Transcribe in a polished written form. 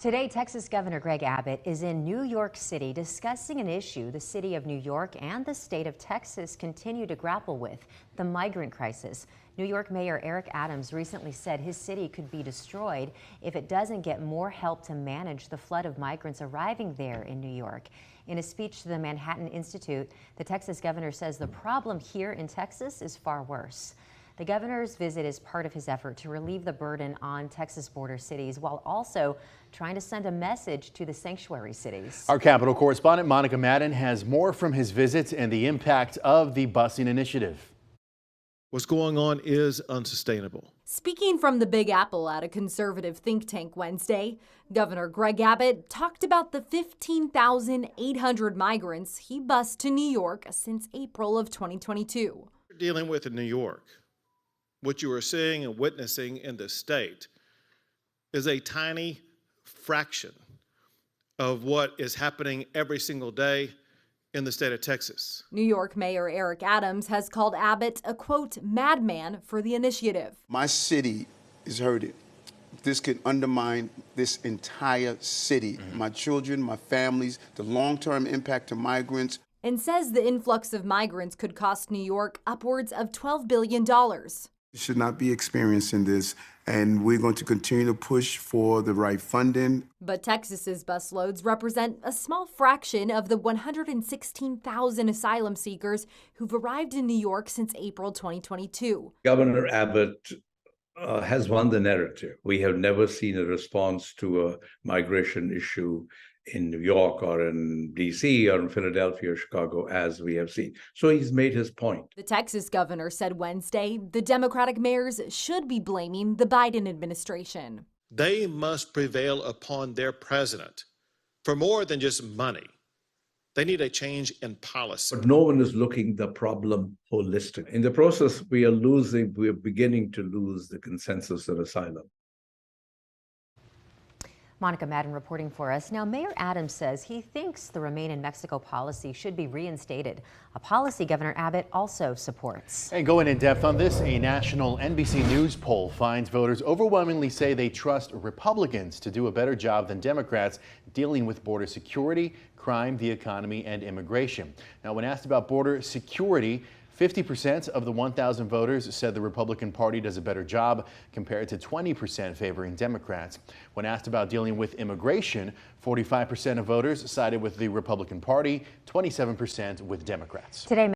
Today, Texas Governor Greg Abbott is in New York City discussing an issue the city of New York and the state of Texas continue to grapple with, the migrant crisis. New York Mayor Eric Adams recently said his city could be destroyed if it doesn't get more help to manage the flood of migrants arriving there in New York. In a speech to the Manhattan Institute, the Texas governor says the problem here in Texas is far worse. The governor's visit is part of his effort to relieve the burden on Texas border cities while also trying to send a message to the sanctuary cities. Our Capitol correspondent Monica Madden has more from his visit and the impact of the busing initiative. What's going on is unsustainable. Speaking from the Big Apple at a conservative think tank Wednesday, Governor Greg Abbott talked about the 15,800 migrants he bused to New York since April of 2022. We're dealing with in New York. What you are seeing and witnessing in the state is a tiny fraction of what is happening every single day in the state of Texas. New York Mayor Eric Adams has called Abbott a, quote, madman for the initiative. My city is hurting. This could undermine this entire city. My children, my families, the long-term impact to migrants. And says the influx of migrants could cost New York upwards of $12 billion. We should not be experiencing this, and we're going to continue to push for the right funding. But Texas's busloads represent a small fraction of the 116,000 asylum seekers who've arrived in New York since April 2022. Governor Abbott has won the narrative. We have never seen a response to a migration issue in New York or in D.C. or in Philadelphia or Chicago as we have seen. So he's made his point. The Texas governor said Wednesday the Democratic mayors should be blaming the Biden administration. They must prevail upon their president for more than just money. They need a change in policy. But no one is looking at the problem holistically. In the process, we are beginning to lose the consensus of asylum. Monica Madden reporting for us. Now, Mayor Adams says he thinks the Remain in Mexico policy should be reinstated, a policy Governor Abbott also supports. And going in depth on this, a national NBC News poll finds voters overwhelmingly say they trust Republicans to do a better job than Democrats dealing with border security, crime, the economy, and immigration. Now, when asked about border security, 50% of the 1,000 voters said the Republican Party does a better job compared to 20% favoring Democrats. When asked about dealing with immigration, 45% of voters sided with the Republican Party, 27% with Democrats. Today,